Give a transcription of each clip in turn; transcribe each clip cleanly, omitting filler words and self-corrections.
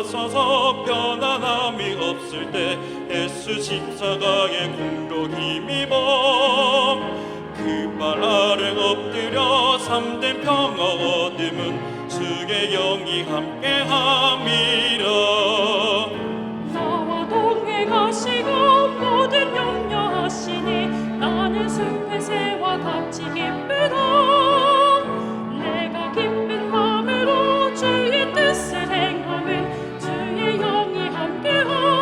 하소서. 편안함이 없을 때 예수 십자가의 공로 힘입어 그 발 아래 엎드려 참된 평화 얻음은 주의 영이 함께함이라. 나와 동행하시고 모든 염려하시니 나는 숲의 새와 같이 기쁘다. 내가 기쁜 마음으로 주의 뜻을 행함은 주의 영이 함께함이라.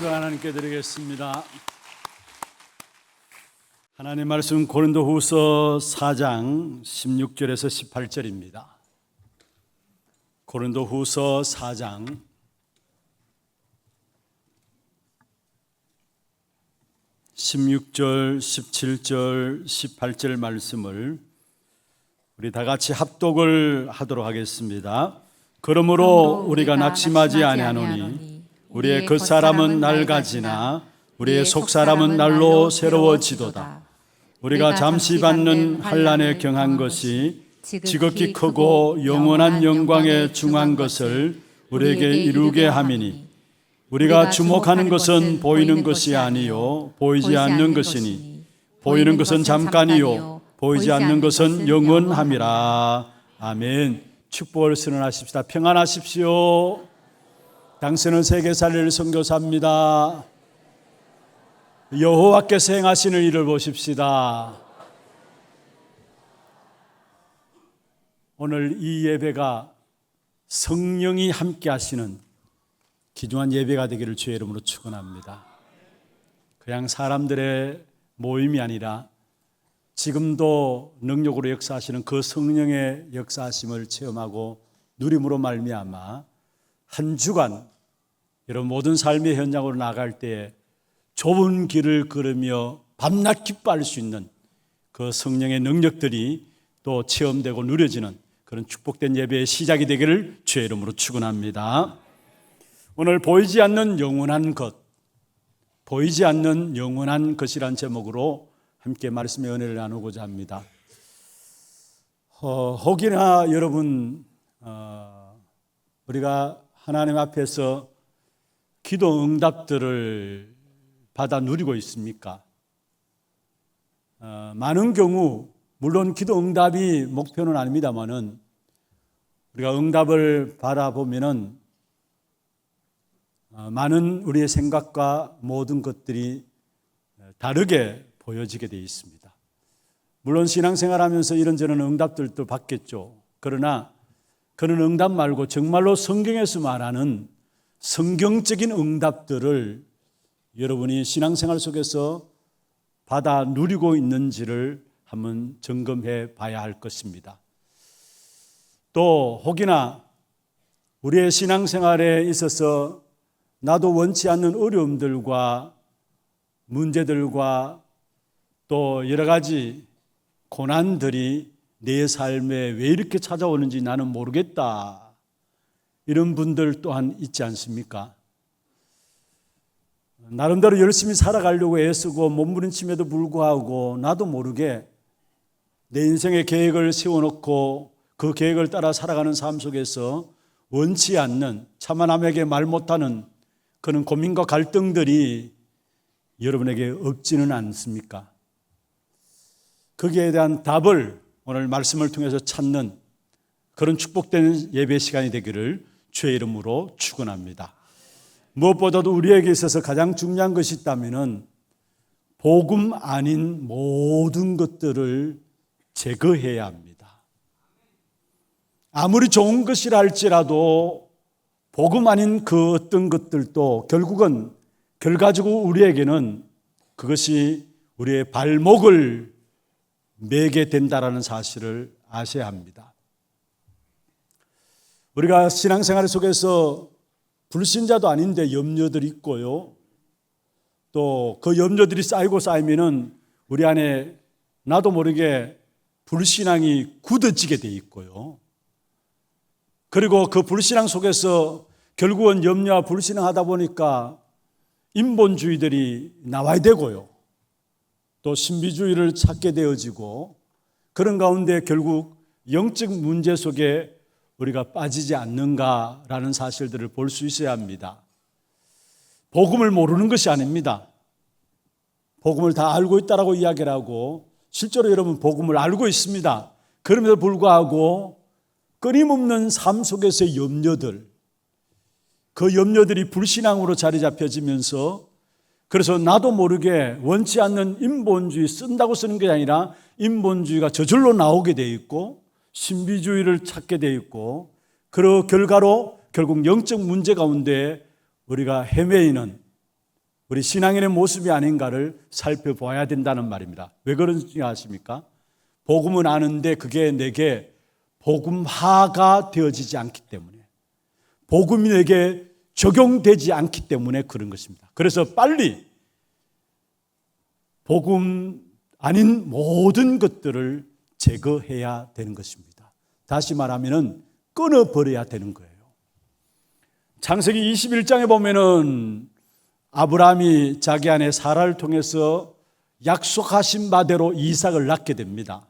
하나님께 드리겠습니다. 하나님 말씀 고린도후서 4장 16절에서 18절입니다. 고린도후서 4장 16절, 17절, 18절 말씀을 우리 다 같이 합독을 하도록 하겠습니다. 그러므로 우리가 낙심하지 아니하노니 우리의 겉사람은 낡아지나 우리의 속사람은 날로 새로워지도다. 우리가 잠시 받는 환난에 경한 것이 지극히 크고 영원한 영광에 중한 것을 우리에게 이루게 함이니 우리가 주목하는 것은 보이는 것이 아니요 보이지 않는 것이니 보이는 것은 잠깐이요 보이지 않는 것은 영원함이라. 아멘. 축복을 선언하십시다. 평안하십시오. 당신은 세계 살릴 선교사입니다. 여호와께서 행하시는 일을 보십시다. 오늘 이 예배가 성령이 함께 하시는 귀중한 예배가 되기를 주의 이름으로 축원합니다. 그냥 사람들의 모임이 아니라 지금도 능력으로 역사하시는 그 성령의 역사하심을 체험하고 누림으로 말미암아 한 주간 여러분 모든 삶의 현장으로 나갈 때에 좁은 길을 걸으며 밤낮 기뻐할 수 있는 그 성령의 능력들이 또 체험되고 누려지는 그런 축복된 예배의 시작이 되기를 주의 이름으로 축원합니다. 오늘 보이지 않는 영원한 것, 보이지 않는 영원한 것이란 제목으로 함께 말씀의 은혜를 나누고자 합니다. 혹이나 여러분 우리가 하나님 앞에서 기도 응답들을 받아 누리고 있습니까? 많은 경우 물론 기도 응답이 목표는 아닙니다만은 우리가 응답을 바라보면은 많은 우리의 생각과 모든 것들이 다르게 보여지게 되어 있습니다. 물론 신앙생활하면서 이런저런 응답들도 받겠죠. 그러나 그런 응답 말고 정말로 성경에서 말하는 성경적인 응답들을 여러분이 신앙생활 속에서 받아 누리고 있는지를 한번 점검해 봐야 할 것입니다. 또 혹이나 우리의 신앙생활에 있어서 나도 원치 않는 어려움들과 문제들과 또 여러 가지 고난들이 내 삶에 왜 이렇게 찾아오는지 나는 모르겠다. 이런 분들 또한 있지 않습니까? 나름대로 열심히 살아가려고 애쓰고 몸부림침에도 불구하고 나도 모르게 내 인생의 계획을 세워놓고 그 계획을 따라 살아가는 삶 속에서 원치 않는, 차마 남에게 말 못하는 그런 고민과 갈등들이 여러분에게 없지는 않습니까? 거기에 대한 답을 오늘 말씀을 통해서 찾는 그런 축복된 예배 시간이 되기를 주의 이름으로 축원합니다. 무엇보다도 우리에게 있어서 가장 중요한 것이 있다면 복음 아닌 모든 것들을 제거해야 합니다. 아무리 좋은 것이라 할지라도 복음 아닌 그 어떤 것들도 결국은 결과적으로 우리에게는 그것이 우리의 발목을 매게 된다라는 사실을 아셔야 합니다. 우리가 신앙생활 속에서 불신자도 아닌데 염려들이 있고요. 또 그 염려들이 쌓이고 쌓이면은 우리 안에 나도 모르게 불신앙이 굳어지게 돼 있고요. 그리고 그 불신앙 속에서 결국은 염려와 불신앙하다 보니까 인본주의들이 나와야 되고요. 또 신비주의를 찾게 되어지고 그런 가운데 결국 영적 문제 속에 우리가 빠지지 않는가라는 사실들을 볼 수 있어야 합니다. 복음을 모르는 것이 아닙니다. 복음을 다 알고 있다라고 이야기를 하고 실제로 여러분 복음을 알고 있습니다. 그럼에도 불구하고 끊임없는 삶 속에서의 염려들, 그 염려들이 불신앙으로 자리 잡혀지면서 그래서 나도 모르게 원치 않는 인본주의 쓴다고 쓰는 게 아니라 인본주의가 저절로 나오게 돼 있고 신비주의를 찾게 돼 있고 그 결과로 결국 영적 문제 가운데 우리가 헤매이는 우리 신앙인의 모습이 아닌가를 살펴봐야 된다는 말입니다. 왜 그런지 아십니까? 복음은 아는데 그게 내게 복음화가 되어지지 않기 때문에 복음이 내게 적용되지 않기 때문에 그런 것입니다. 그래서 빨리 복음 아닌 모든 것들을 제거해야 되는 것입니다. 다시 말하면 끊어버려야 되는 거예요. 창세기 21장에 보면은 아브라함이 자기 아내 사라를 통해서 약속하신 바대로 이삭을 낳게 됩니다.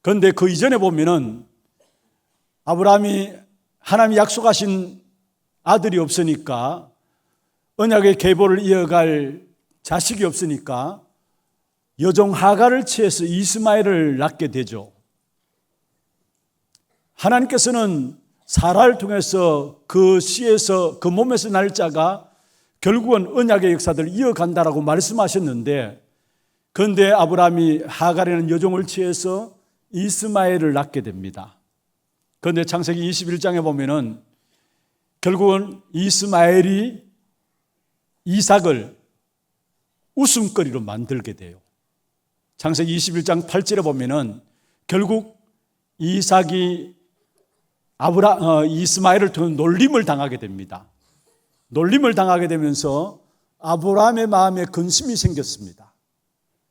그런데 그 이전에 보면은 아브라함이 하나님이 약속하신 아들이 없으니까 언약의 계보를 이어갈 자식이 없으니까 여종 하갈을 취해서 이스마엘을 낳게 되죠. 하나님께서는 사라를 통해서 그 씨에서 그 몸에서 날 자가 결국은 언약의 역사들을 이어간다라고 말씀하셨는데 그런데 아브라함이 하갈이라는 여종을 취해서 이스마엘을 낳게 됩니다. 그런데 창세기 21장에 보면은 결국은 이스마엘이 이삭을 웃음거리로 만들게 돼요. 창세기 21장 8절에 보면은 결국 이삭이 이스마엘을 통해 놀림을 당하게 됩니다. 놀림을 당하게 되면서 아브라함의 마음에 근심이 생겼습니다.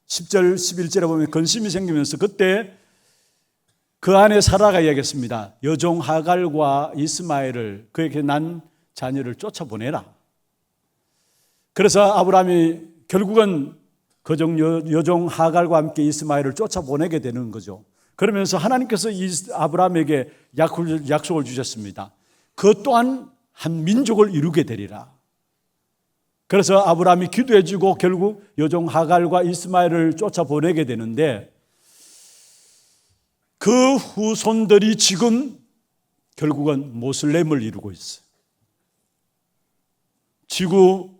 10절, 11절에 보면 근심이 생기면서 그때 그 안에 사라가 이야기했습니다. 여종 하갈과 이스마엘을 그에게 난 자녀를 쫓아보내라. 그래서 아브라함이 결국은 그종 여종 하갈과 함께 이스마엘을 쫓아보내게 되는 거죠. 그러면서 하나님께서 아브라함에게 약속을 주셨습니다. 그 또한 한 민족을 이루게 되리라. 그래서 아브라함이 기도해주고 결국 여종 하갈과 이스마엘을 쫓아보내게 되는데 그 후손들이 지금 결국은 모슬렘을 이루고 있어요. 지구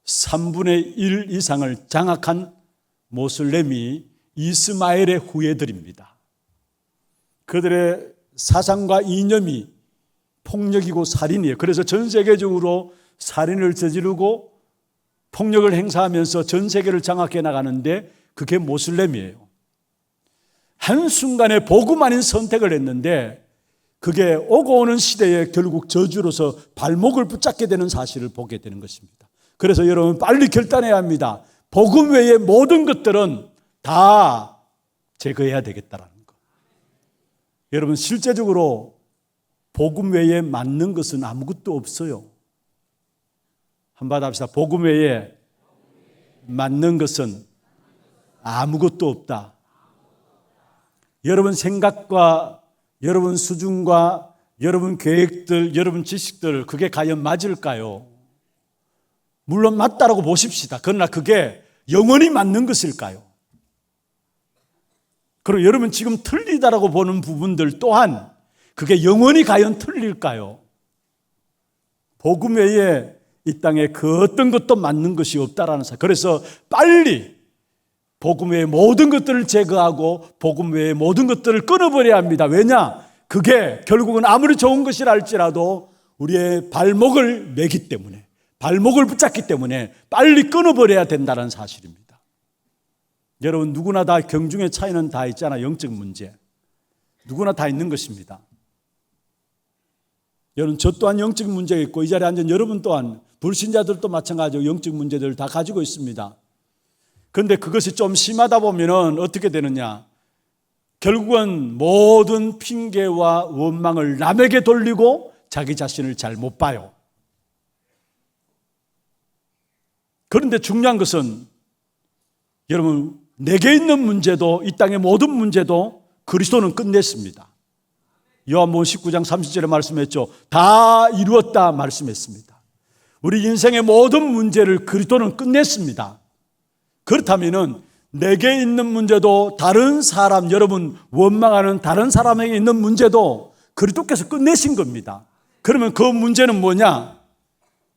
3분의 1 이상을 장악한 모슬렘이 이스마엘의 후예들입니다. 그들의 사상과 이념이 폭력이고 살인이에요. 그래서 전 세계적으로 살인을 저지르고 폭력을 행사하면서 전 세계를 장악해 나가는데 그게 모슬렘이에요. 한순간에 복음 아닌 선택을 했는데 그게 오고 오는 시대에 결국 저주로서 발목을 붙잡게 되는 사실을 보게 되는 것입니다. 그래서 여러분 빨리 결단해야 합니다. 복음 외의 모든 것들은 다 제거해야 되겠다라는 거. 여러분 실제적으로 복음 외에 맞는 것은 아무것도 없어요. 한번 합시다. 복음 외에 맞는 것은 아무것도 없다. 여러분 생각과 여러분 수준과 여러분 계획들, 여러분 지식들 그게 과연 맞을까요? 물론 맞다라고 보십시다. 그러나 그게 영원히 맞는 것일까요? 그리고 여러분 지금 틀리다라고 보는 부분들 또한 그게 영원히 과연 틀릴까요? 복음 외에 이 땅에 그 어떤 것도 맞는 것이 없다라는 사실. 그래서 빨리 복음 외의 모든 것들을 제거하고 복음 외의 모든 것들을 끊어버려야 합니다. 왜냐? 그게 결국은 아무리 좋은 것이라 할지라도 우리의 발목을 매기 때문에, 발목을 붙잡기 때문에 빨리 끊어버려야 된다는 사실입니다. 여러분 누구나 다 경중의 차이는 다 있잖아요. 영적 문제 누구나 다 있는 것입니다. 여러분 저 또한 영적 문제가 있고 이 자리에 앉은 여러분 또한 불신자들도 마찬가지로 영적 문제들을 다 가지고 있습니다. 그런데 그것이 좀 심하다 보면은 어떻게 되느냐? 결국은 모든 핑계와 원망을 남에게 돌리고 자기 자신을 잘 못 봐요. 그런데 중요한 것은 여러분 내게 있는 문제도 이 땅의 모든 문제도 그리스도는 끝냈습니다. 요한복음 19장 30절에 말씀했죠. 다 이루었다 말씀했습니다. 우리 인생의 모든 문제를 그리스도는 끝냈습니다. 그렇다면은 내게 있는 문제도 다른 사람, 여러분 원망하는 다른 사람에게 있는 문제도 그리스도께서 끝내신 겁니다. 그러면 그 문제는 뭐냐?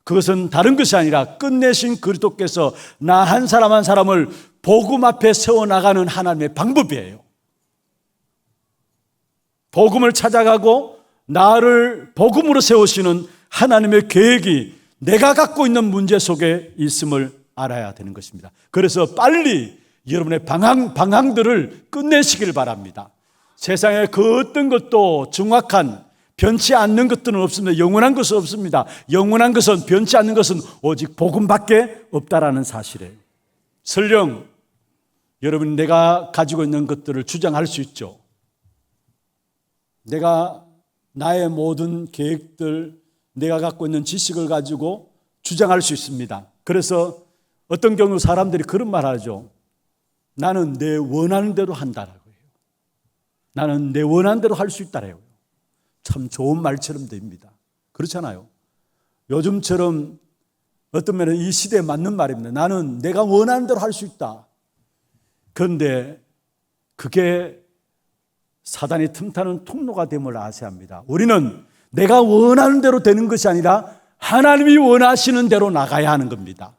그것은 다른 것이 아니라 끝내신 그리스도께서 나 한 사람 한 사람을 복음 앞에 세워나가는 하나님의 방법이에요. 복음을 찾아가고 나를 복음으로 세우시는 하나님의 계획이 내가 갖고 있는 문제 속에 있음을 알아야 되는 것입니다. 그래서 빨리 여러분의 방향들을 끝내시길 바랍니다. 세상에 그 어떤 것도 정확한 변치 않는 것들은 없습니다. 영원한 것은 없습니다. 영원한 것은 변치 않는 것은 오직 복음밖에 없다라는 사실이에요. 설령 여러분 내가 가지고 있는 것들을 주장할 수 있죠. 내가 나의 모든 계획들, 내가 갖고 있는 지식을 가지고 주장할 수 있습니다. 그래서 어떤 경우 사람들이 그런 말 하죠. 나는 내 원하는 대로 한다라고 해요. 나는 내 원하는 대로 할 수 있다라고 해요. 참 좋은 말처럼 됩니다. 그렇잖아요. 요즘처럼 어떤 면은 이 시대에 맞는 말입니다. 나는 내가 원하는 대로 할 수 있다. 그런데 그게 사단이 틈타는 통로가 됨을 아셔야 합니다. 우리는 내가 원하는 대로 되는 것이 아니라 하나님이 원하시는 대로 나가야 하는 겁니다.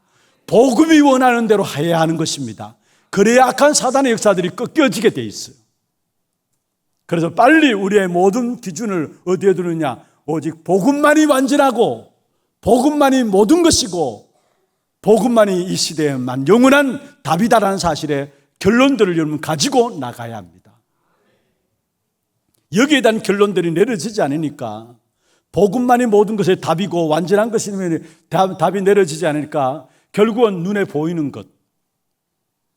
복음이 원하는 대로 해야 하는 것입니다. 그래야 악한 사단의 역사들이 꺾여지게 돼 있어요. 그래서 빨리 우리의 모든 기준을 어디에 두느냐? 오직 복음만이 완전하고 복음만이 모든 것이고 복음만이 이 시대에만 영원한 답이다라는 사실의 결론들을 여러분 가지고 나가야 합니다. 여기에 대한 결론들이 내려지지 않으니까 복음만이 모든 것의 답이고 완전한 것이면 답이 내려지지 않으니까 결국은 눈에 보이는 것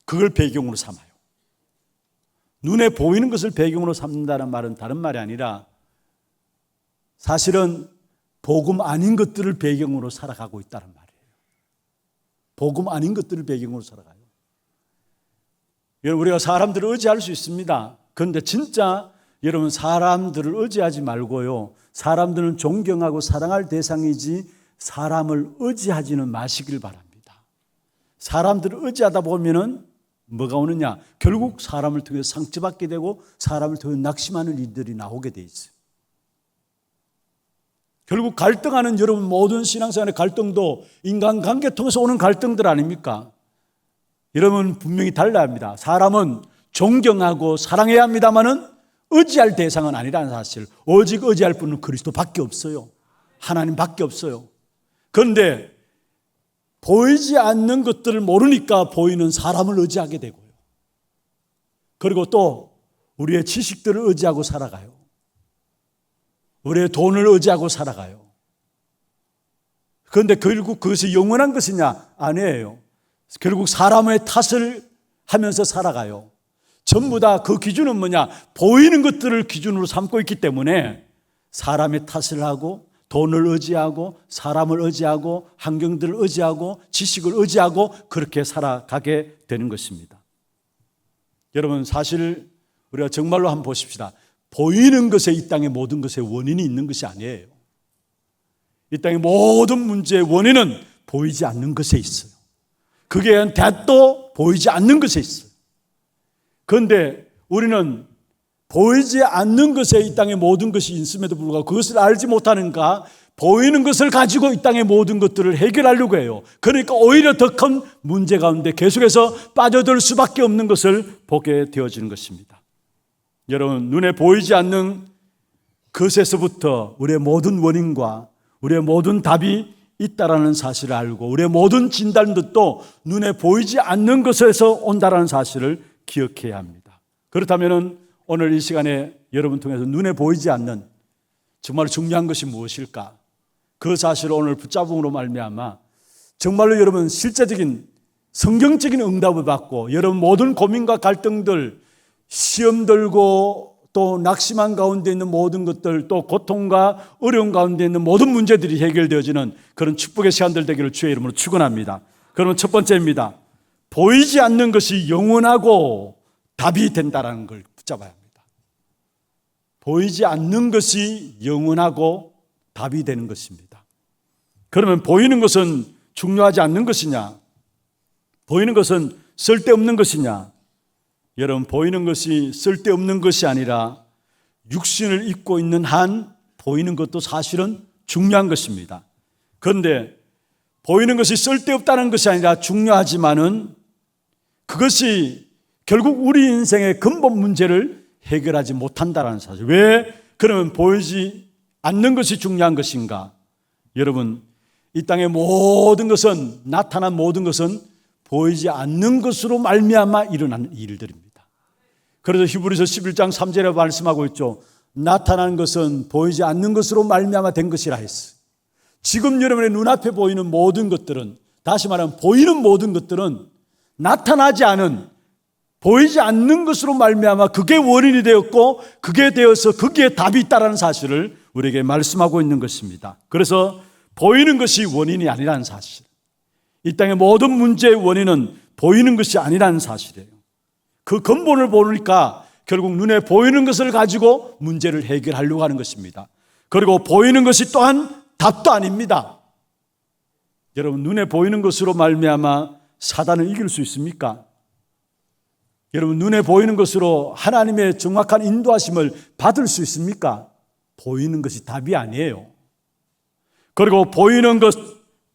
그걸 배경으로 삼아요. 눈에 보이는 것을 배경으로 삼는다는 말은 다른 말이 아니라 사실은 복음 아닌 것들을 배경으로 살아가고 있다는 말이에요. 복음 아닌 것들을 배경으로 살아가요. 여러분 우리가 사람들을 의지할 수 있습니다. 그런데 진짜 여러분 사람들을 의지하지 말고요. 사람들은 존경하고 사랑할 대상이지 사람을 의지하지는 마시길 바랍니다. 사람들을 의지하다 보면은 뭐가 오느냐? 결국 사람을 통해서 상처받게 되고 사람을 통해서 낙심하는 일들이 나오게 돼 있어요. 결국 갈등하는 여러분 모든 신앙생활의 갈등도 인간관계 통해서 오는 갈등들 아닙니까? 여러분 분명히 달라야 합니다. 사람은 존경하고 사랑해야 합니다마는 의지할 대상은 아니라는 사실. 오직 의지할 분은 그리스도밖에 없어요. 하나님밖에 없어요. 그런데 보이지 않는 것들을 모르니까 보이는 사람을 의지하게 되고요. 그리고 또 우리의 지식들을 의지하고 살아가요. 우리의 돈을 의지하고 살아가요. 그런데 결국 그것이 영원한 것이냐? 아니에요. 결국 사람의 탓을 하면서 살아가요. 전부 다 그 기준은 뭐냐? 보이는 것들을 기준으로 삼고 있기 때문에 사람의 탓을 하고 돈을 의지하고 사람을 의지하고 환경들을 의지하고 지식을 의지하고 그렇게 살아가게 되는 것입니다. 여러분 사실 우리가 정말로 한번 보십시다. 보이는 것에 이 땅의 모든 것에 원인이 있는 것이 아니에요. 이 땅의 모든 문제의 원인은 보이지 않는 것에 있어요. 그게 대도 보이지 않는 것에 있어요. 그런데 우리는 보이지 않는 것에 이 땅의 모든 것이 있음에도 불구하고 그것을 알지 못하는가 보이는 것을 가지고 이 땅의 모든 것들을 해결하려고 해요. 그러니까 오히려 더 큰 문제 가운데 계속해서 빠져들 수밖에 없는 것을 보게 되어지는 것입니다. 여러분 눈에 보이지 않는 것에서부터 우리의 모든 원인과 우리의 모든 답이 있다라는 사실을 알고 우리의 모든 진단들도 눈에 보이지 않는 것에서 온다라는 사실을 기억해야 합니다. 그렇다면 오늘 이 시간에 여러분 통해서 눈에 보이지 않는 정말 중요한 것이 무엇일까? 그 사실을 오늘 붙잡음으로 말미암아 정말로 여러분 실제적인 성경적인 응답을 받고 여러분 모든 고민과 갈등들 시험 들고 또 낙심한 가운데 있는 모든 것들 또 고통과 어려움 가운데 있는 모든 문제들이 해결되어지는 그런 축복의 시간들 되기를 주의 이름으로 축원합니다. 그러면 첫 번째입니다. 보이지 않는 것이 영원하고 답이 된다는 걸 붙잡아야 합니다. 보이지 않는 것이 영원하고 답이 되는 것입니다. 그러면 보이는 것은 중요하지 않는 것이냐? 보이는 것은 쓸데없는 것이냐? 여러분 보이는 것이 쓸데없는 것이 아니라 육신을 입고 있는 한 보이는 것도 사실은 중요한 것입니다. 그런데 보이는 것이 쓸데없다는 것이 아니라 중요하지만은 그것이 결국 우리 인생의 근본 문제를 해결하지 못한다는 사실. 왜 그러면 보이지 않는 것이 중요한 것인가? 여러분 이 땅의 모든 것은 나타난 모든 것은 보이지 않는 것으로 말미암아 일어나는 일들입니다. 그래서 히브리서 11장 3절에 말씀하고 있죠. 나타난 것은 보이지 않는 것으로 말미암아 된 것이라 했어요. 지금 여러분의 눈앞에 보이는 모든 것들은 다시 말하면 보이는 모든 것들은 나타나지 않은 보이지 않는 것으로 말미암아 그게 원인이 되었고 그게 되어서 거기에 답이 있다는 사실을 우리에게 말씀하고 있는 것입니다. 그래서 보이는 것이 원인이 아니라는 사실. 이 땅의 모든 문제의 원인은 보이는 것이 아니라는 사실이에요. 그 근본을 보니까 결국 눈에 보이는 것을 가지고 문제를 해결하려고 하는 것입니다. 그리고 보이는 것이 또한 답도 아닙니다. 여러분 눈에 보이는 것으로 말미암아 사단을 이길 수 있습니까? 여러분 눈에 보이는 것으로 하나님의 정확한 인도하심을 받을 수 있습니까? 보이는 것이 답이 아니에요. 그리고 보이는 것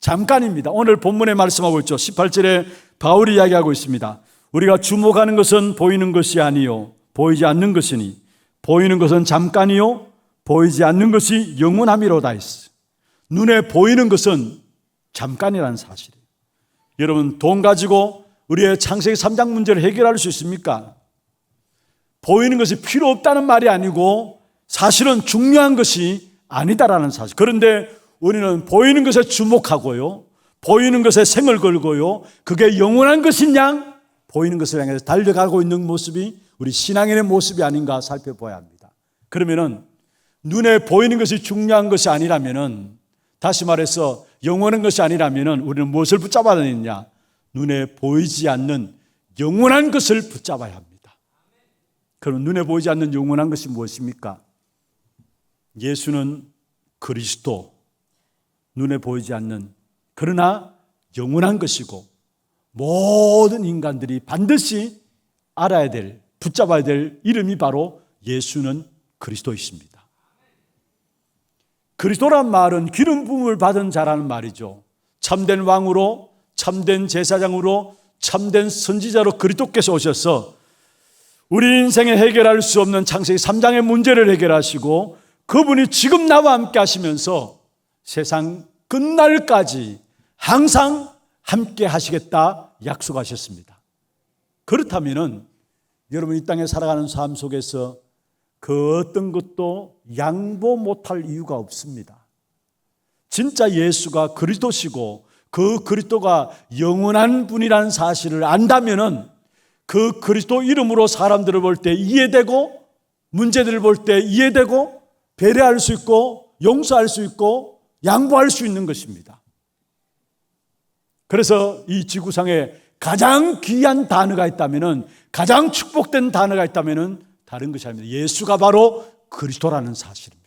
잠깐입니다. 오늘 본문에 말씀하고 있죠. 18절에 바울이 이야기하고 있습니다. 우리가 주목하는 것은 보이는 것이 아니요 보이지 않는 것이니 보이는 것은 잠깐이요 보이지 않는 것이 영원함이로다 했어요. 눈에 보이는 것은 잠깐이라는 사실이에요. 여러분 돈 가지고 우리의 창세기 3장 문제를 해결할 수 있습니까? 보이는 것이 필요 없다는 말이 아니고 사실은 중요한 것이 아니다라는 사실. 그런데 우리는 보이는 것에 주목하고요 보이는 것에 생을 걸고요 그게 영원한 것인 양 보이는 것을 향해서 달려가고 있는 모습이 우리 신앙인의 모습이 아닌가 살펴봐야 합니다. 그러면은 눈에 보이는 것이 중요한 것이 아니라면은 다시 말해서 영원한 것이 아니라면은 우리는 무엇을 붙잡아야 되느냐? 눈에 보이지 않는 영원한 것을 붙잡아야 합니다. 그럼 눈에 보이지 않는 영원한 것이 무엇입니까? 예수는 그리스도, 눈에 보이지 않는 그러나 영원한 것이고 모든 인간들이 반드시 알아야 될, 붙잡아야 될 이름이 바로 예수는 그리스도이십니다. 그리스도란 말은 기름 부음을 받은 자라는 말이죠. 참된 왕으로, 참된 제사장으로, 참된 선지자로 그리스도께서 오셔서 우리 인생에 해결할 수 없는 창세기 3장의 문제를 해결하시고 그분이 지금 나와 함께 하시면서 세상 끝날까지 항상 함께 하시겠다 약속하셨습니다. 그렇다면 여러분 이 땅에 살아가는 삶 속에서 그 어떤 것도 양보 못할 이유가 없습니다. 진짜 예수가 그리스도시고 그 그리스도가 영원한 분이라는 사실을 안다면은 그 그리스도 이름으로 사람들을 볼 때 이해되고 문제들을 볼 때 이해되고 배려할 수 있고 용서할 수 있고 양보할 수 있는 것입니다. 그래서 이 지구상에 가장 귀한 단어가 있다면은 가장 축복된 단어가 있다면은 다른 것이 아닙니다. 예수가 바로 그리스도라는 사실입니다.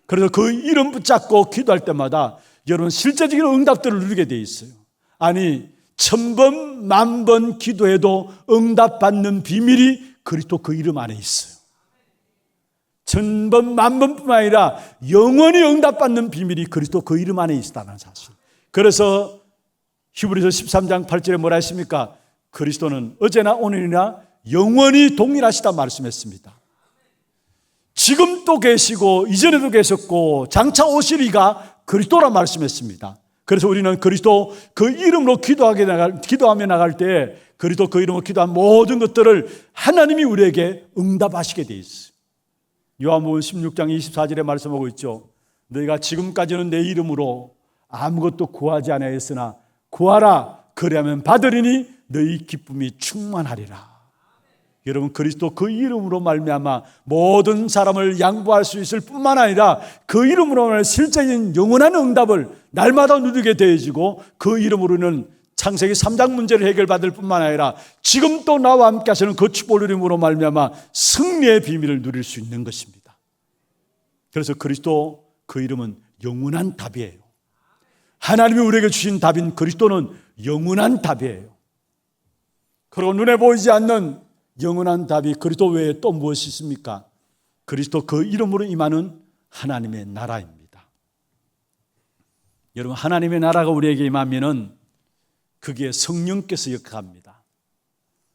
그래서 그 이름 붙잡고 기도할 때마다 여러분 실제적인 응답들을 누리게 돼 있어요. 아니 1000번, 10,000번 기도해도 응답받는 비밀이 그리스도 그 이름 안에 있어요. 1000번, 10,000번뿐만 아니라 영원히 응답받는 비밀이 그리스도 그 이름 안에 있다는 사실. 그래서 히브리서 13장 8절에 뭐라 했습니까? 그리스도는 어제나 오늘이나 영원히 동일하시다 말씀했습니다. 지금도 계시고 이전에도 계셨고 장차 오실 이가 그리스도라 말씀했습니다. 그래서 우리는 그리스도 그 이름으로 기도하며 나갈 때 그리스도 그 이름으로 기도한 모든 것들을 하나님이 우리에게 응답하시게 돼 있어요. 요한복음 16장 24절에 말씀하고 있죠. 너희가 지금까지는 내 이름으로 아무것도 구하지 아니하였으나 구하라 그리하면 받으리니 너희 기쁨이 충만하리라. 여러분 그리스도 그 이름으로 말미암아 모든 사람을 양보할 수 있을 뿐만 아니라 그 이름으로 실제적인 영원한 응답을 날마다 누리게 되어지고 그 이름으로는 창세기 3장 문제를 해결받을 뿐만 아니라 지금 또 나와 함께 하시는 그 축복의 이름으로 말미암아 승리의 비밀을 누릴 수 있는 것입니다. 그래서 그리스도 그 이름은 영원한 답이에요. 하나님이 우리에게 주신 답인 그리스도는 영원한 답이에요. 그리고 눈에 보이지 않는 영원한 답이 그리스도 외에 또 무엇이 있습니까? 그리스도 그 이름으로 임하는 하나님의 나라입니다. 여러분 하나님의 나라가 우리에게 임하면은 그게 성령께서 역할합니다.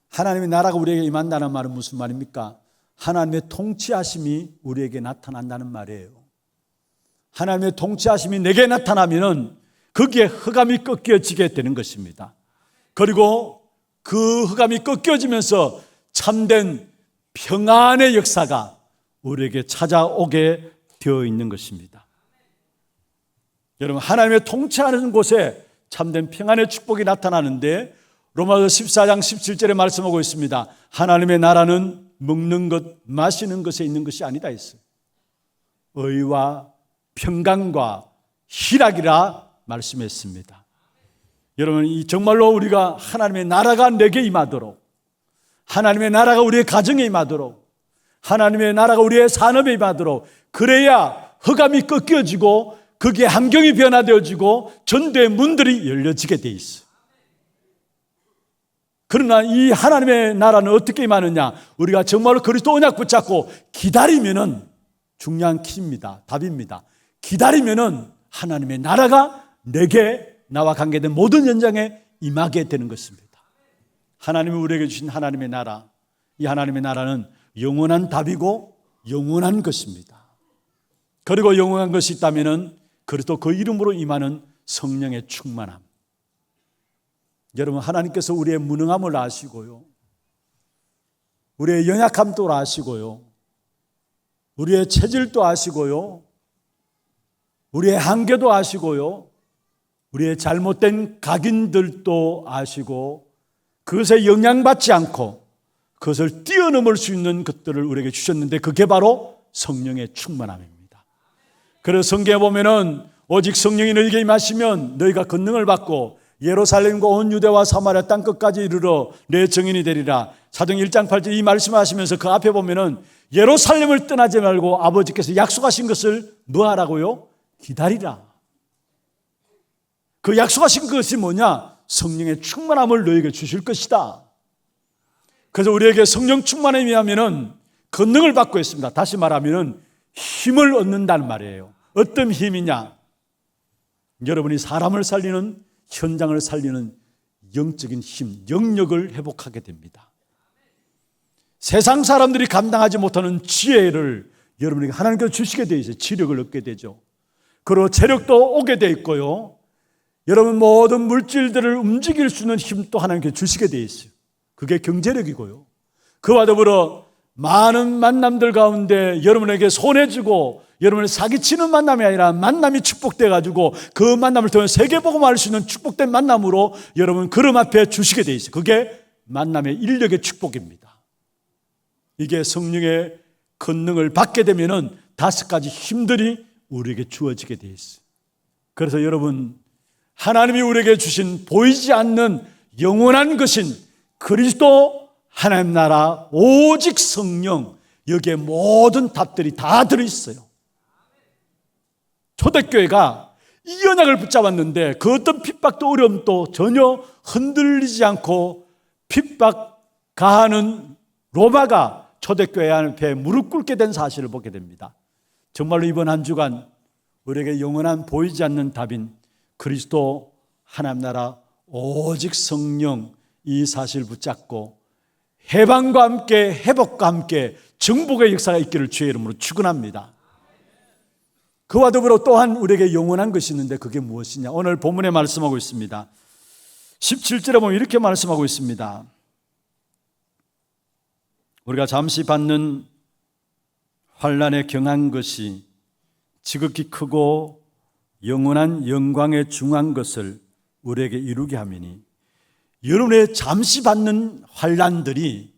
하나님의 나라가 우리에게 임한다는 말은 무슨 말입니까? 하나님의 통치하심이 우리에게 나타난다는 말이에요. 하나님의 통치하심이 내게 나타나면은 거기에 흑암이 꺾여지게 되는 것입니다. 그리고 그 흑암이 꺾여지면서 참된 평안의 역사가 우리에게 찾아오게 되어 있는 것입니다. 여러분 하나님의 통치하는 곳에 참된 평안의 축복이 나타나는데 로마서 14장 17절에 말씀하고 있습니다. 하나님의 나라는 먹는 것, 마시는 것에 있는 것이 아니다 했어요. 의와 평강과 희락이라 말씀했습니다. 여러분 정말로 우리가 하나님의 나라가 내게 임하도록 하나님의 나라가 우리의 가정에 임하도록 하나님의 나라가 우리의 산업에 임하도록 그래야 흑암이 꺾여지고 거기에 환경이 변화되어지고 전도의 문들이 열려지게 돼 있어요. 그러나 이 하나님의 나라는 어떻게 임하느냐? 우리가 정말로 그리스도 언약 붙잡고 기다리면은 중요한 키입니다. 답입니다. 기다리면은 하나님의 나라가 내게 나와 관계된 모든 현장에 임하게 되는 것입니다. 하나님이 우리에게 주신 하나님의 나라, 이 하나님의 나라는 영원한 답이고 영원한 것입니다. 그리고 영원한 것이 있다면은 그리스도 그 이름으로 임하는 성령의 충만함. 여러분 하나님께서 우리의 무능함을 아시고요, 우리의 연약함도 아시고요, 우리의 체질도 아시고요, 우리의 한계도 아시고요, 우리의 잘못된 각인들도 아시고 그것에 영향받지 않고 그것을 뛰어넘을 수 있는 것들을 우리에게 주셨는데 그게 바로 성령의 충만함입니다. 그래서 성경에 보면은 오직 성령이 너희에게 임하시면 너희가 권능을 받고 예루살렘과 온 유대와 사마리아 땅끝까지 이르러 내 증인이 되리라. 사도행 1장 8절 이 말씀을 하시면서 그 앞에 보면은 예루살렘을 떠나지 말고 아버지께서 약속하신 것을 뭐 하라고요? 기다리라. 그 약속하신 것이 뭐냐? 성령의 충만함을 너에게 주실 것이다. 그래서 우리에게 성령 충만함이 하면은 권능을 받고 있습니다. 다시 말하면은 힘을 얻는다는 말이에요. 어떤 힘이냐? 여러분이 사람을 살리는, 현장을 살리는 영적인 힘, 영역을 회복하게 됩니다. 세상 사람들이 감당하지 못하는 지혜를 여러분에게 하나님께서 주시게 되어 있어요. 지력을 얻게 되죠. 그리고 체력도 오게 되어 있고요. 여러분 모든 물질들을 움직일 수 있는 힘도 하나님께서 주시게 되어 있어요. 그게 경제력이고요. 그와 더불어 많은 만남들 가운데 여러분에게 손해주고 여러분을 사기치는 만남이 아니라 만남이 축복돼 가지고 그 만남을 통해 세계복음을 할 수 있는 축복된 만남으로 여러분 그름 앞에 주시게 돼 있어요. 그게 만남의 인력의 축복입니다. 이게 성령의 권능을 받게 되면은 5가지 힘들이 우리에게 주어지게 돼 있어요. 그래서 여러분 하나님이 우리에게 주신 보이지 않는 영원한 것인 그리스도 하나님 나라 오직 성령, 여기에 모든 답들이 다 들어있어요. 초대교회가 이 언약을 붙잡았는데 그 어떤 핍박도 어려움도 전혀 흔들리지 않고 핍박 가하는 로마가 초대교회 앞에 무릎 꿇게 된 사실을 보게 됩니다. 정말로 이번 한 주간 우리에게 영원한 보이지 않는 답인 그리스도 하나님 나라 오직 성령, 이 사실을 붙잡고 해방과 함께 회복과 함께 정복의 역사가 있기를 주의 이름으로 축원합니다. 그와 더불어 또한 우리에게 영원한 것이 있는데 그게 무엇이냐? 오늘 본문에 말씀하고 있습니다. 17절에 보면 이렇게 말씀하고 있습니다. 우리가 잠시 받는 환난에 경한 것이 지극히 크고 영원한 영광에 중한 것을 우리에게 이루게 하미니, 여러분의 잠시 받는 환난들이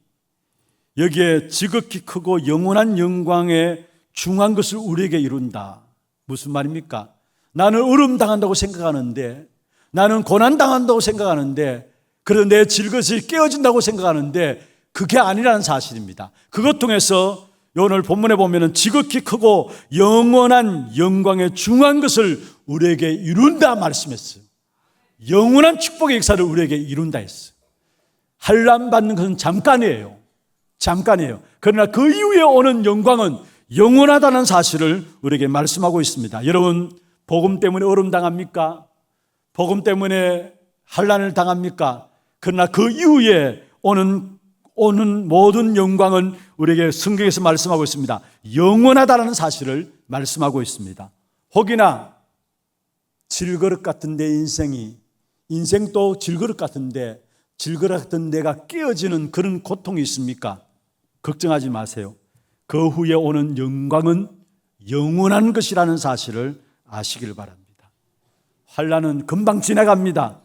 여기에 지극히 크고 영원한 영광에 중한 것을 우리에게 이룬다. 무슨 말입니까? 나는 어려움 당한다고 생각하는데, 나는 고난 당한다고 생각하는데, 그래서 내 질것이 깨어진다고 생각하는데 그게 아니라는 사실입니다. 그것 통해서 오늘 본문에 보면은 지극히 크고 영원한 영광에 중한 것을 우리에게 이룬다 말씀했어요. 영원한 축복의 역사를 우리에게 이룬다 했어요. 환난 받는 것은 잠깐이에요. 잠깐이에요. 그러나 그 이후에 오는 영광은 영원하다는 사실을 우리에게 말씀하고 있습니다. 여러분, 복음 때문에 어려움 당합니까? 복음 때문에 환난을 당합니까? 그러나 그 이후에 오는 모든 영광은 우리에게 성경에서 말씀하고 있습니다. 영원하다는 사실을 말씀하고 있습니다. 혹이나 질그릇 같은 내 인생도 질그릇 같은데 질그릇 같은 내가 깨어지는 그런 고통이 있습니까? 걱정하지 마세요. 그 후에 오는 영광은 영원한 것이라는 사실을 아시길 바랍니다. 환난은 금방 지나갑니다.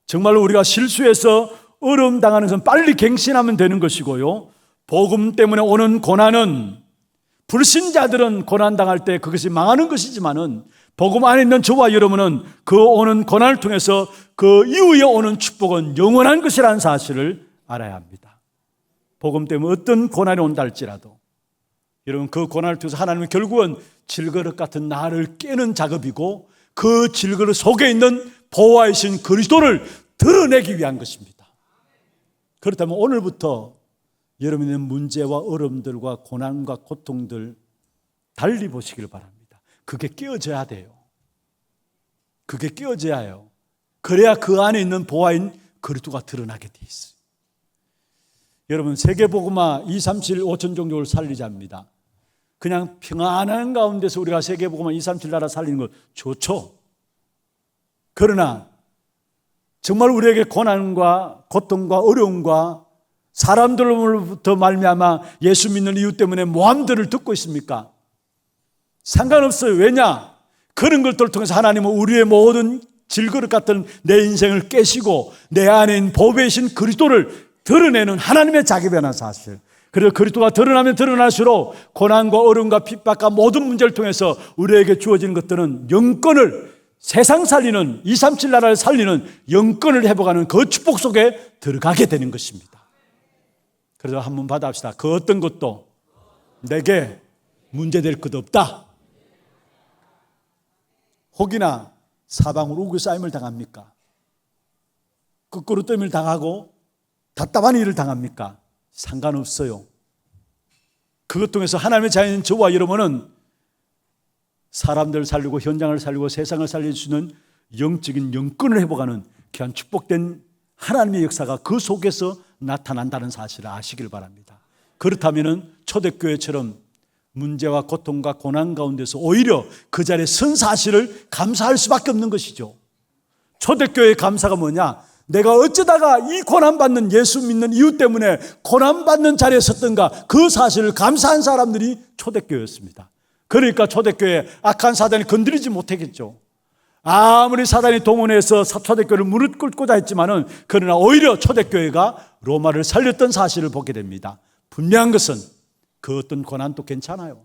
정말로 우리가 실수해서 어려움 당하는 것은 빨리 갱신하면 되는 것이고요. 복음 때문에 오는 고난은, 불신자들은 고난 당할 때 그것이 망하는 것이지만은 복음 안에 있는 저와 여러분은 그 오는 고난을 통해서 그 이후에 오는 축복은 영원한 것이라는 사실을 알아야 합니다. 복음 때문에 어떤 고난이 온다 할지라도 여러분, 그 고난을 통해서 하나님은 결국은 질그릇 같은 나를 깨는 작업이고 그 질그릇 속에 있는 보호하신 그리스도를 드러내기 위한 것입니다. 그렇다면 오늘부터 여러분의 문제와 어려움들과 고난과 고통들 달리 보시길 바랍니다. 그게 깨어져야 돼요. 그게 깨어져야 해요. 그래야 그 안에 있는 보화인 그리스도가 드러나게 돼 있어요. 여러분, 세계복음화 237 5천 종족을 살리자입니다. 그냥 평안한 가운데서 우리가 세계복음화 237 나라 살리는 거 좋죠. 그러나 정말 우리에게 고난과 고통과 어려움과 사람들로부터 말미암아 예수 믿는 이유 때문에 모함들을 듣고 있습니까? 상관없어요. 왜냐? 그런 것들을 통해서 하나님은 우리의 모든 질그릇 같은 내 인생을 깨시고 내 안에 있는 보배이신 그리스도를 드러내는 하나님의 작업이라는 사실. 그래서 그리스도가 드러나면 드러날수록 고난과 어려움과 핍박과 모든 문제를 통해서 우리에게 주어지는 것들은 영권을, 세상 살리는 237 나라를 살리는 영권을 회복하는 그 축복 속에 들어가게 되는 것입니다. 그래서 한번 받아봅시다. 그 어떤 것도 내게 문제될 것 없다. 혹이나 사방으로 우겨싸임을 당합니까? 거꾸로 뜸을 당하고 답답한 일을 당합니까? 상관없어요. 그것 통해서 하나님의 자녀인 저와 여러분은 사람들을 살리고 현장을 살리고 세상을 살릴 수 있는 영적인 영권을 회복하는 귀한 축복된 하나님의 역사가 그 속에서 나타난다는 사실을 아시길 바랍니다. 그렇다면 초대교회처럼 문제와 고통과 고난 가운데서 오히려 그 자리에 선 사실을 감사할 수밖에 없는 것이죠. 초대교회의 감사가 뭐냐? 내가 어쩌다가 이 고난받는 예수 믿는 이유 때문에 고난받는 자리에 섰던가, 그 사실을 감사한 사람들이 초대교회였습니다. 그러니까 초대교회 악한 사단이 건드리지 못했겠죠. 아무리 사단이 동원해서 초대교회를 무릎 꿇고자 했지만은, 그러나 오히려 초대교회가 로마를 살렸던 사실을 보게 됩니다. 분명한 것은 그 어떤 고난도 괜찮아요.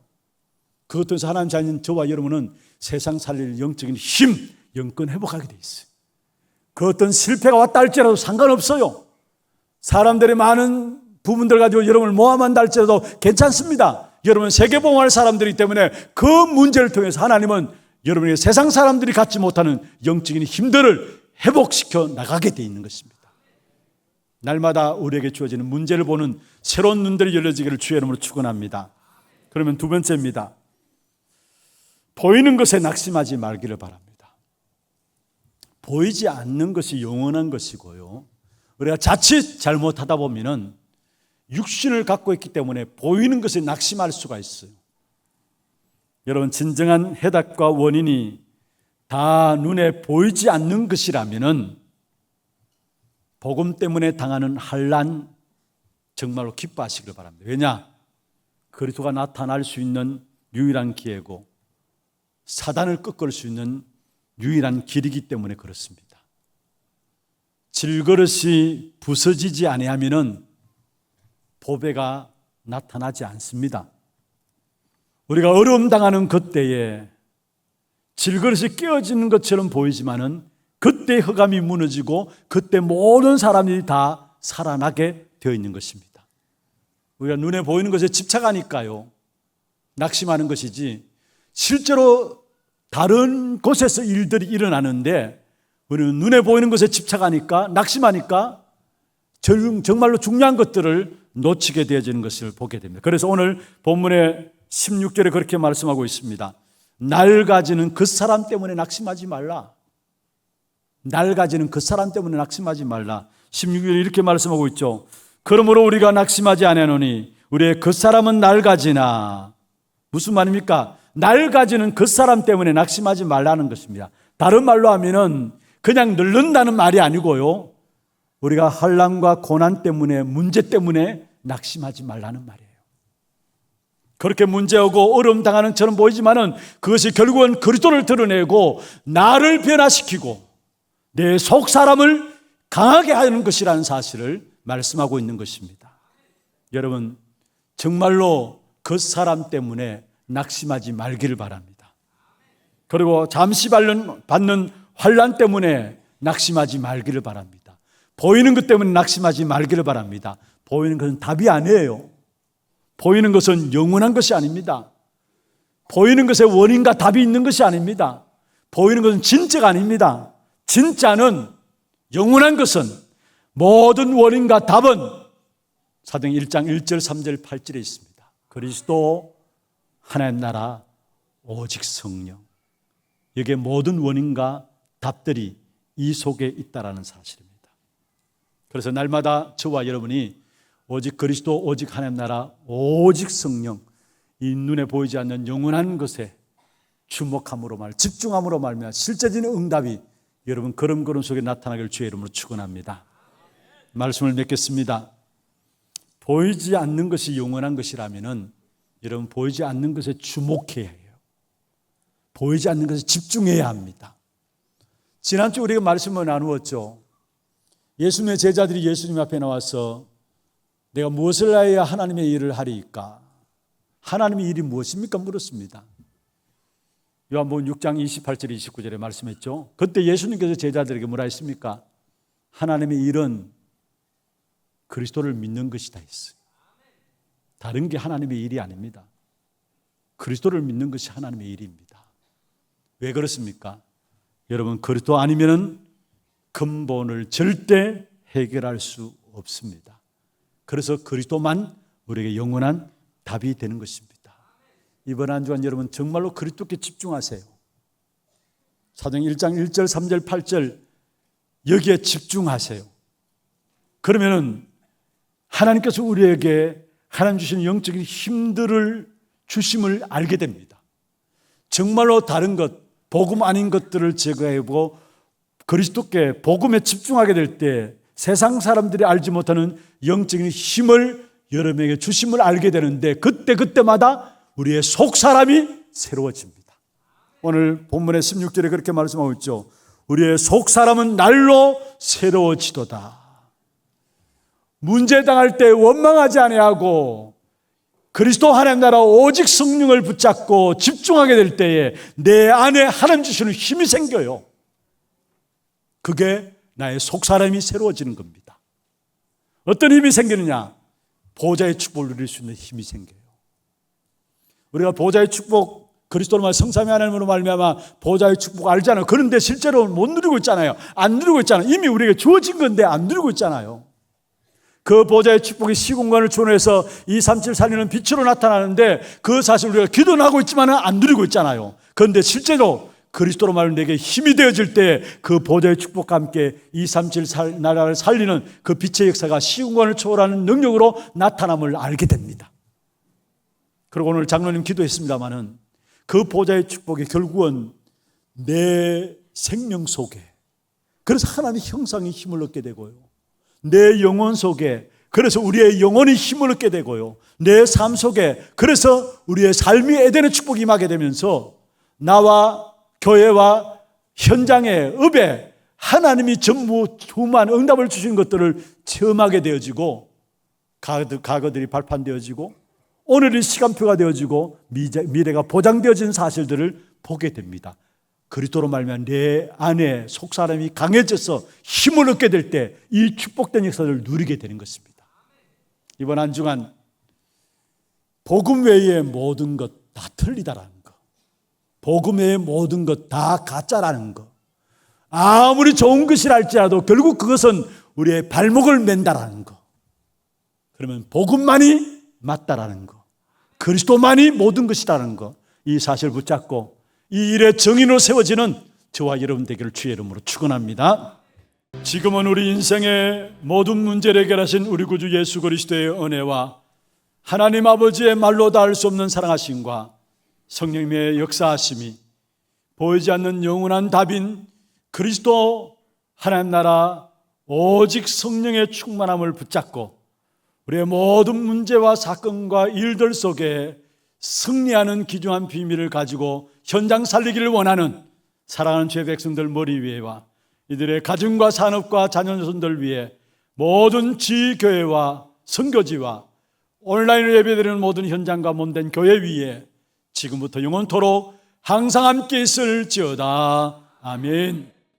그 어떤 하나님 자녀인 저와 여러분은 세상 살릴 영적인 힘, 영권 회복하게 돼 있어요. 그 어떤 실패가 왔다 할지라도 상관없어요. 사람들이 많은 부분들 가지고 여러분을 모함한다 할지라도 괜찮습니다. 여러분 세계봉헌할 사람들이기 때문에 그 문제를 통해서 하나님은 여러분의 세상 사람들이 갖지 못하는 영적인 힘들을 회복시켜 나가게 돼 있는 것입니다. 날마다 우리에게 주어지는 문제를 보는 새로운 눈들이 열려지기를 주의 이름으로 축원합니다. 그러면 두 번째입니다. 보이는 것에 낙심하지 말기를 바랍니다. 보이지 않는 것이 영원한 것이고요, 우리가 자칫 잘못하다 보면은 육신을 갖고 있기 때문에 보이는 것에 낙심할 수가 있어요. 여러분, 진정한 해답과 원인이 다 눈에 보이지 않는 것이라면은 복음 때문에 당하는 환난 정말로 기뻐하시길 바랍니다. 왜냐? 그리스도가 나타날 수 있는 유일한 기회고 사단을 꺾을 수 있는 유일한 길이기 때문에 그렇습니다. 질그릇이 부서지지 아니하면은 보배가 나타나지 않습니다. 우리가 어려움 당하는 그때에 질그릇이 깨어지는 것처럼 보이지만은 그때 흑암이 무너지고 그때 모든 사람들이 다 살아나게 되어 있는 것입니다. 우리가 눈에 보이는 것에 집착하니까요 낙심하는 것이지, 실제로 다른 곳에서 일들이 일어나는데 우리는 눈에 보이는 것에 집착하니까, 낙심하니까 정말로 중요한 것들을 놓치게 되어지는 것을 보게 됩니다. 그래서 오늘 본문의 16절에 그렇게 말씀하고 있습니다. 낡아지는 그 사람 때문에 낙심하지 말라. 낡아지는 그 사람 때문에 낙심하지 말라. 16절에 이렇게 말씀하고 있죠. 그러므로 우리가 낙심하지 아니하노니 우리의 그 사람은 낡아지나. 무슨 말입니까? 낡아지는 그 사람 때문에 낙심하지 말라는 것입니다. 다른 말로 하면은 그냥 늙는다는 말이 아니고요, 우리가 환난과 고난 때문에, 문제 때문에 낙심하지 말라는 말이에요. 그렇게 문제하고 어려움 당하는 처럼 보이지만은 그것이 결국은 그리스도를 드러내고 나를 변화시키고 내 속 사람을 강하게 하는 것이라는 사실을 말씀하고 있는 것입니다. 여러분, 정말로 그 사람 때문에 낙심하지 말기를 바랍니다. 그리고 잠시 받는 환난 때문에 낙심하지 말기를 바랍니다. 보이는 것 때문에 낙심하지 말기를 바랍니다. 보이는 것은 답이 아니에요. 보이는 것은 영원한 것이 아닙니다. 보이는 것에 원인과 답이 있는 것이 아닙니다. 보이는 것은 진짜가 아닙니다. 진짜는, 영원한 것은, 모든 원인과 답은 사도행 1장 1절 3절 8절에 있습니다. 그리스도, 하나님 나라, 오직 성령. 여기에 모든 원인과 답들이 이 속에 있다라는 사실입니다. 그래서 날마다 저와 여러분이 오직 그리스도, 오직 하나님 나라, 오직 성령, 이 눈에 보이지 않는 영원한 것에 주목함으로 집중함으로 말미암아 실제적인 응답이 여러분 걸음걸음 속에 나타나길 주의 이름으로 축원합니다. 말씀을 맺겠습니다. 보이지 않는 것이 영원한 것이라면은 여러분 보이지 않는 것에 주목해야 해요. 보이지 않는 것에 집중해야 합니다. 지난주 우리가 말씀을 나누었죠. 예수님의 제자들이 예수님 앞에 나와서 내가 무엇을 하여야 하나님의 일을 하리이까? 하나님의 일이 무엇입니까? 물었습니다. 요한복음 6장 28절 29절에 말씀했죠. 그때 예수님께서 제자들에게 뭐라 했습니까? 하나님의 일은 그리스도를 믿는 것이다 했어요. 다른 게 하나님의 일이 아닙니다. 그리스도를 믿는 것이 하나님의 일입니다. 왜 그렇습니까? 여러분, 그리스도 아니면은 근본을 절대 해결할 수 없습니다. 그래서 그리스도만 우리에게 영원한 답이 되는 것입니다. 이번 한 주간 여러분 정말로 그리스도께 집중하세요. 사도행 1장 1절, 3절, 8절 여기에 집중하세요. 그러면은 하나님께서 우리에게 하나님 주시는 영적인 힘들을 주심을 알게 됩니다. 정말로 다른 것, 복음 아닌 것들을 제거하고 그리스도께 복음에 집중하게 될 때 세상 사람들이 알지 못하는 영적인 힘을 여러분에게 주심을 알게 되는데 그때마다 우리의 속 사람이 새로워집니다. 오늘 본문의 16절에 그렇게 말씀하고 있죠. 우리의 속 사람은 날로 새로워지도다. 문제 당할 때 원망하지 아니하고 그리스도 하나님 나라 오직 성령을 붙잡고 집중하게 될 때에 내 안에 하나님 주시는 힘이 생겨요. 그게 나의 속 사람이 새로워지는 겁니다. 어떤 힘이 생기느냐? 보좌의 축복을 누릴 수 있는 힘이 생겨요. 우리가 보좌의 축복, 그리스도로 말 성삼위 하나님으로 말미암아 보좌의 축복 알잖아요. 그런데 실제로 못 누리고 있잖아요. 안 누리고 있잖아요. 이미 우리에게 주어진 건데 안 누리고 있잖아요. 그 보좌의 축복이 시공간을 초월해서 237 살리는 빛으로 나타나는데 그 사실 우리가 기도는 하고 있지만 안 누리고 있잖아요. 그런데 실제로 그리스도로 말하면 내게 힘이 되어질 때 그 보좌의 축복과 함께 237 나라를 살리는 그 빛의 역사가 시공간을 초월하는 능력으로 나타남을 알게 됩니다. 그리고 오늘 장로님 기도했습니다마는 그 보좌의 축복이 결국은 내 생명 속에, 그래서 하나님의 형상의 힘을 얻게 되고요, 내 영혼 속에, 그래서 우리의 영혼이 힘을 얻게 되고요, 내 삶 속에, 그래서 우리의 삶이 에덴의 축복이 임하게 되면서 나와 교회와 현장의 업에 하나님이 전부 주만 응답을 주신 것들을 체험하게 되어지고 과거들이 발판되어지고 오늘의 시간표가 되어지고 미래가 보장되어진 사실들을 보게 됩니다. 그리스도로 말미암아 내 안에 속사람이 강해져서 힘을 얻게 될 때 이 축복된 역사를 누리게 되는 것입니다. 이번 한 주간 복음 외의 모든 것 다 틀리다라는 거, 복음 외의 모든 것 다 가짜라는 거, 아무리 좋은 것이라 할지라도 결국 그것은 우리의 발목을 맨다라는 거, 그러면 복음만이 맞다라는 거, 그리스도만이 모든 것이라는 거, 이 사실을 붙잡고 이 일의 정인으로 세워지는 저와 여러분 되기를 주의 이름으로 축원합니다. 지금은 우리 인생의 모든 문제를 해결하신 우리 구주 예수 그리스도의 은혜와 하나님 아버지의 말로 닿을 수 없는 사랑하심과 성령님의 역사하심이 보이지 않는 영원한 답인 그리스도 하나님 나라 오직 성령의 충만함을 붙잡고 우리의 모든 문제와 사건과 일들 속에 승리하는 귀중한 비밀을 가지고 현장 살리기를 원하는 사랑하는 주의 백성들 머리 위에와 이들의 가정과 산업과 자녀손들 위해 모든 지교회와 선교지와 온라인으로 예배드리는 모든 현장과 몸된 교회 위에 지금부터 영원토록 항상 함께 있을지어다. 아멘.